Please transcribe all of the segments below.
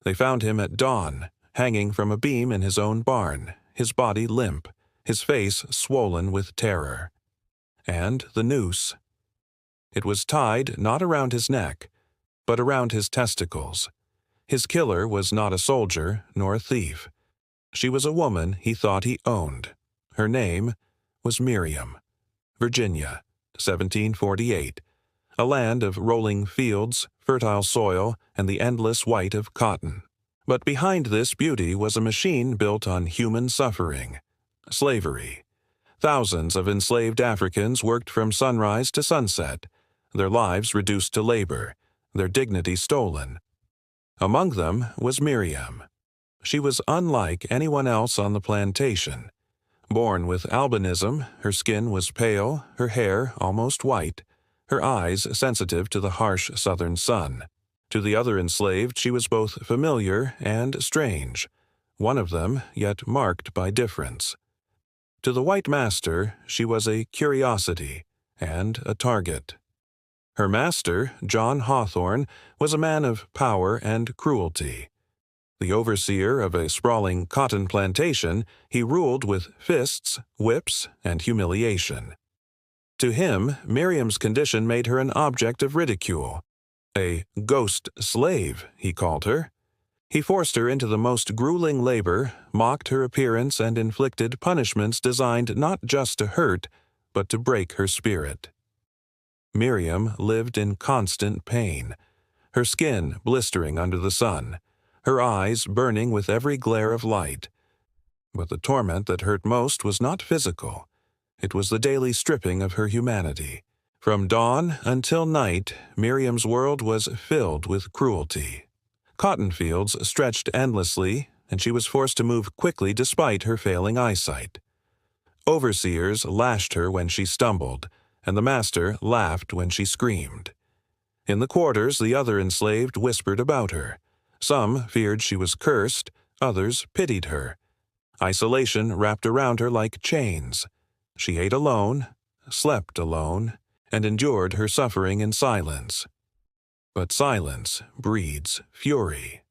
They found him at dawn, hanging from a beam in his own barn, his body limp, his face swollen with terror. And the noose. It was tied not around his neck, but around his testicles. His killer was not a soldier nor a thief. She was a woman he thought he owned. Her name was Miriam. Virginia, 1748. A land of rolling fields, fertile soil, and the endless white of cotton. But behind this beauty was a machine built on human suffering. Slavery. Thousands of enslaved Africans worked from sunrise to sunset, their lives reduced to labor, their dignity stolen. Among them was Miriam. She was unlike anyone else on the plantation. Born with albinism, her skin was pale, her hair almost white, her eyes sensitive to the harsh southern sun. To the other enslaved she was both familiar and strange, one of them yet marked by difference. To the white master she was a curiosity and a target. Her master, John Hawthorne, was a man of power and cruelty. The overseer of a sprawling cotton plantation, he ruled with fists, whips, and humiliation. To him, Miriam's condition made her an object of ridicule. A ghost slave, he called her. He forced her into the most grueling labor, mocked her appearance, and inflicted punishments designed not just to hurt, but to break her spirit. Miriam lived in constant pain, her skin blistering under the sun, her eyes burning with every glare of light. But the torment that hurt most was not physical. It was the daily stripping of her humanity. From dawn until night, Miriam's world was filled with cruelty. Cotton fields stretched endlessly, and she was forced to move quickly despite her failing eyesight. Overseers lashed her when she stumbled, and the master laughed when she screamed. In the quarters, the other enslaved whispered about her. Some feared she was cursed, others pitied her. Isolation wrapped around her like chains. She ate alone, slept alone, and endured her suffering in silence. But silence breeds fury.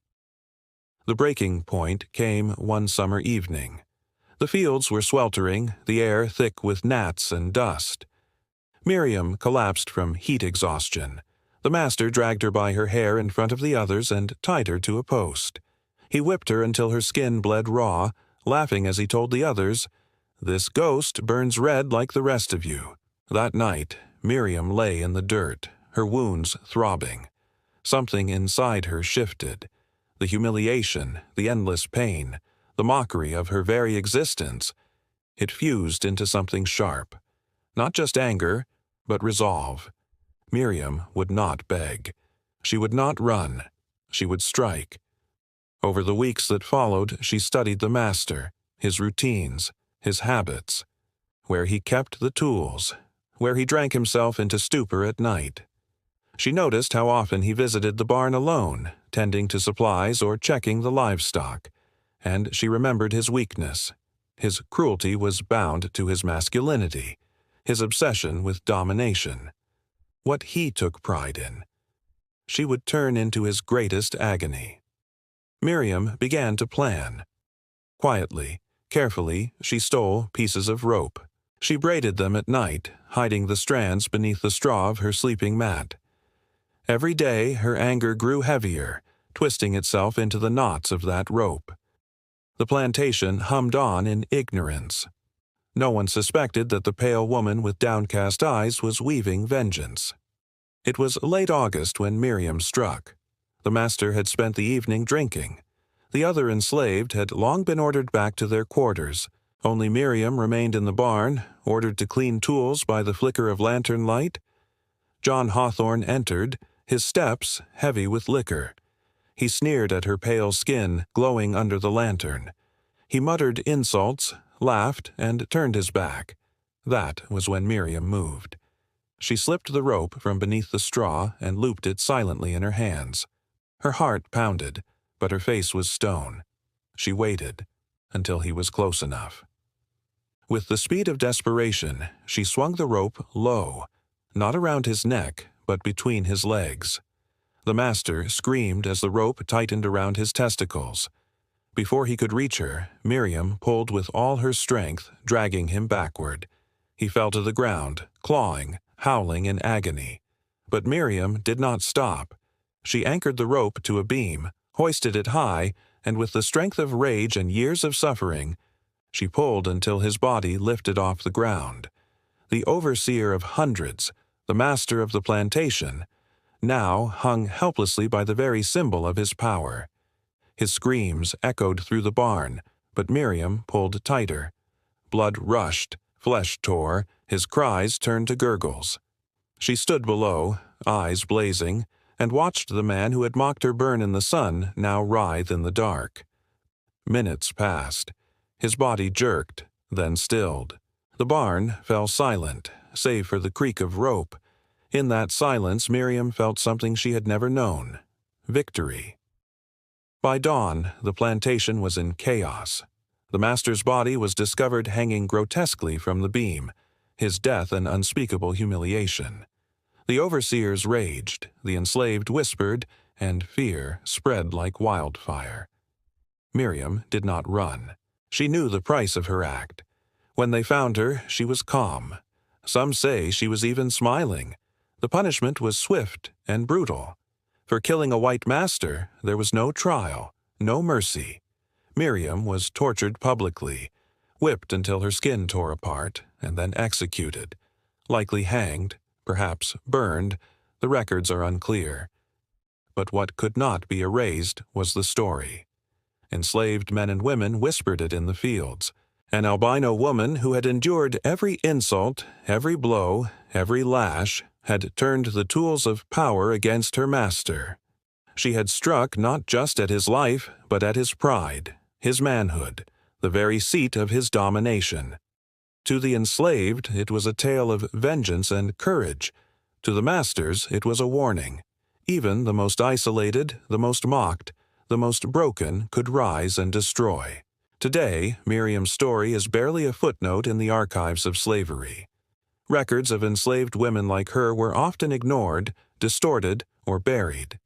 The breaking point came one summer evening. The fields were sweltering, the air thick with gnats and dust. Miriam collapsed from heat exhaustion. The master dragged her by her hair in front of the others and tied her to a post. He whipped her until her skin bled raw, laughing as he told the others, "This ghost burns red like the rest of you." That night, Miriam lay in the dirt, her wounds throbbing. Something inside her shifted. The humiliation, the endless pain, the mockery of her very existence. It fused into something sharp. Not just anger, but resolve. Miriam would not beg. She would not run. She would strike. Over the weeks that followed, she studied the master, his routines, his habits, where he kept the tools, where he drank himself into stupor at night. She noticed how often he visited the barn alone, tending to supplies or checking the livestock, and she remembered his weakness. His cruelty was bound to his masculinity, his obsession with domination. What he took pride in. She would turn into his greatest agony. Miriam began to plan. Quietly, carefully, she stole pieces of rope. She braided them at night, hiding the strands beneath the straw of her sleeping mat. Every day her anger grew heavier, twisting itself into the knots of that rope. The plantation hummed on in ignorance. No one suspected that the pale woman with downcast eyes was weaving vengeance. It was late August when Miriam struck. The master had spent the evening drinking. The other enslaved had long been ordered back to their quarters. Only Miriam remained in the barn, ordered to clean tools by the flicker of lantern light. John Hawthorne entered, his steps heavy with liquor. He sneered at her pale skin glowing under the lantern. He muttered insults, laughed, and turned his back. That was when Miriam moved. She slipped the rope from beneath the straw and looped it silently in her hands. Her heart pounded, but her face was stone. She waited until he was close enough. With the speed of desperation, she swung the rope low, not around his neck, but between his legs. The master screamed as the rope tightened around his testicles. Before he could reach her, Miriam pulled with all her strength, dragging him backward. He fell to the ground, clawing, howling in agony. But Miriam did not stop. She anchored the rope to a beam, hoisted it high, and with the strength of rage and years of suffering, she pulled until his body lifted off the ground. The overseer of hundreds, the master of the plantation, now hung helplessly by the very symbol of his power. His screams echoed through the barn, but Miriam pulled tighter. Blood rushed, flesh tore, his cries turned to gurgles. She stood below, eyes blazing, and watched the man who had mocked her burn in the sun now writhe in the dark. Minutes passed. His body jerked, then stilled. The barn fell silent, save for the creak of rope. In that silence, Miriam felt something she had never known: victory. By dawn, the plantation was in chaos. The master's body was discovered hanging grotesquely from the beam, his death an unspeakable humiliation. The overseers raged, the enslaved whispered, and fear spread like wildfire. Miriam did not run. She knew the price of her act. When they found her, she was calm. Some say she was even smiling. The punishment was swift and brutal. For killing a white master, there was no trial, no mercy. Miriam was tortured publicly, whipped until her skin tore apart, and then executed. Likely hanged, perhaps burned, the records are unclear. But what could not be erased was the story. Enslaved men and women whispered it in the fields. An albino woman who had endured every insult, every blow, every lash, had turned the tools of power against her master. She had struck not just at his life, but at his pride, his manhood, the very seat of his domination. To the enslaved, it was a tale of vengeance and courage. To the masters, it was a warning. Even the most isolated, the most mocked, the most broken could rise and destroy. Today, Miriam's story is barely a footnote in the archives of slavery. Records of enslaved women like her were often ignored, distorted, or buried.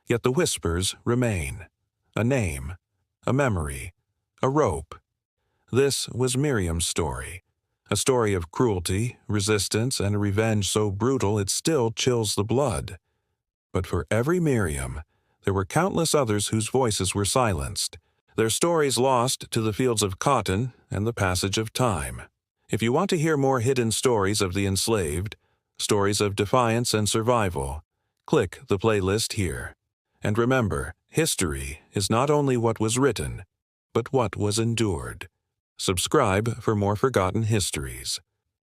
Yet the whispers remain. A name, a memory, a rope. This was Miriam's story. A story of cruelty, resistance, and a revenge so brutal it still chills the blood. But for every Miriam, there were countless others whose voices were silenced, their stories lost to the fields of cotton and the passage of time. If you want to hear more hidden stories of the enslaved, stories of defiance and survival, click the playlist here. And remember, history is not only what was written, but what was endured. Subscribe for more forgotten histories.